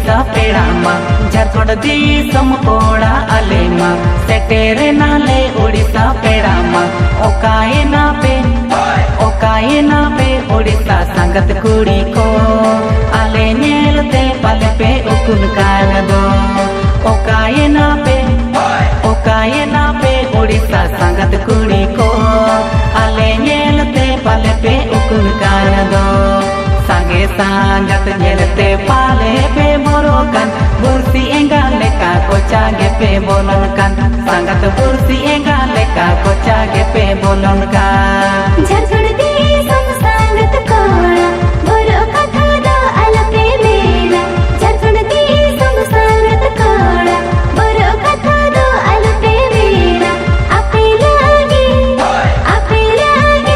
उड़ीसा पेड़ामा झारखंड दिसम कोड़ा अलेमा सेटेरे नाले उड़ीसा पेड़ामा ओकाए ना पे उड़ीसा संगत कुड़ी को आले नेलते पाले पे उकुन कान दो ओकाए ना पे उड़ीसा संगत कुड़ी को आले नेलते पाले पे उकुन कान दो सांगे सांगत नेलते पाले पे मोरोकन बुर्सी एंगा लेका को चागे पे बोलन कन संगत बुर्सी एंगा लेका को चागे पे बोलन का झारखंड दिसम संगत कोड़ा बोलो कथा दो अलपे मेला झारखंड दिसम संगत कोड़ा बोलो कथा दो अलपे मेला आपे लागे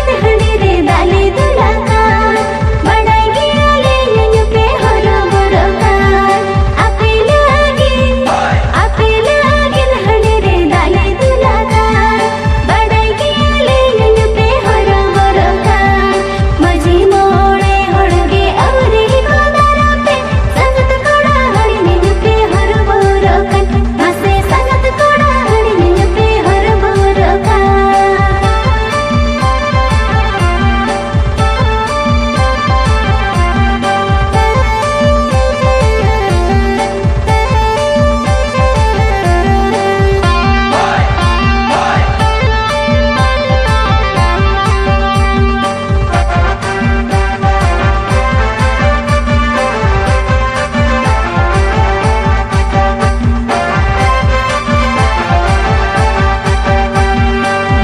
दहनी रे दाली दुलाका बड़ाई आले न्यू पे हरो बोरो का आपे लागे दहनी रे दाली दुलाका बड़ाई आले न्यू पे हरो बोरो का मजी मोड़े होड़गे अवरी गोदारा पे संगत कोड़ा हरी न्यू पे हरो बोरो का मसे संगत कोड़ा हरी न्यू पे हरो बोरो का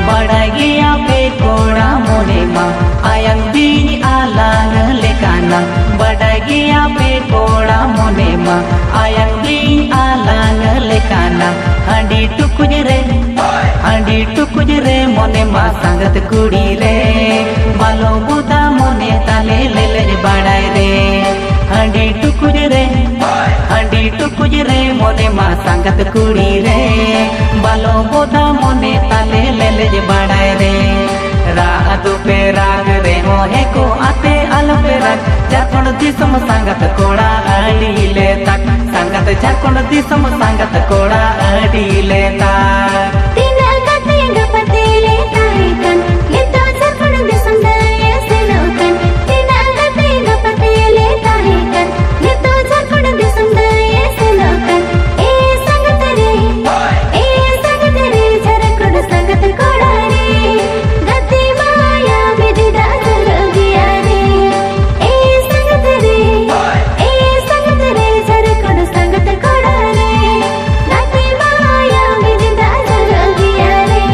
बड़ागिया पे कोड़ा मोने मा आयंग बीन आलांग लेकाना बड़ागिया पे कोड़ा मोने मा आयंग बीन आलांग लेकाना हंडी टुकुज रे मोने मा संगत कुड़ी रे बालो बुदा मोने ताले ले ले बड़ाई रे हंडी टुकुज रे मोने मा संगत कुड़ी रे बालो बुदा मोने ताले ले ले बड़ाई रे रात पे राग रे मोहे को आते अल पे राग झारखंड दिसम संगत कोड़ा अड़ी ले तक संगत झारखंड दिसम संगत कोड़ा अड़ी ले तक तीना गते गपते ले ताई कन ये तो झारखंड दिसम दये से लोकन तीना गते गपते ले ताई कन ये तो झारखंड दिसम दये से लोकन ए संगत रे झारखंड संगत कोड़ा रे गति माया विदिदा जरगिया रे ए संगत रे झारखंड संगत कोड़ा रे गति माया विदिदा जरगिया रे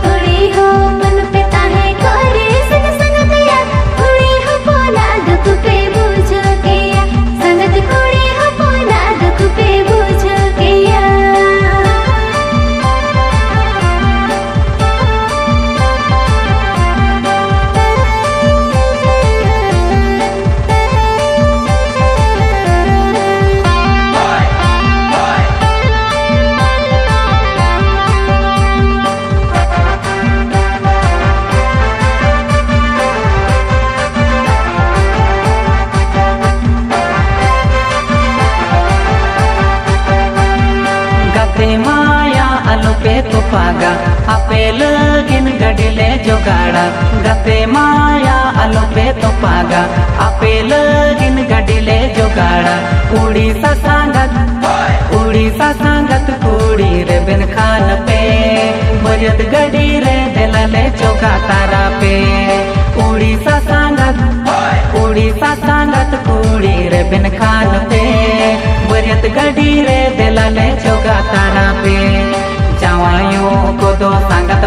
थोड़ी हो मन पे ताहे कोरे संग संगत या थोड़ी हो पोला दुख पे बुझो के या संगत थोड़ी हो पोला दुख पे बुझो के या गते माया आलू पे तो पागा आपे लगिन गडिले जोगाड़ा गते माया आलू पे तो पागा आपे लगिन गडिले जोगाड़ा उड़ीसा संगत कुड़ी रे बिन खान पे बजत गडी रे दिलले चौका तारा पे उड़ीसा संगत कुड़ी रे बिन खान पे बजत गडी रे दिलले चौका तारा पे जावायों को दो संगत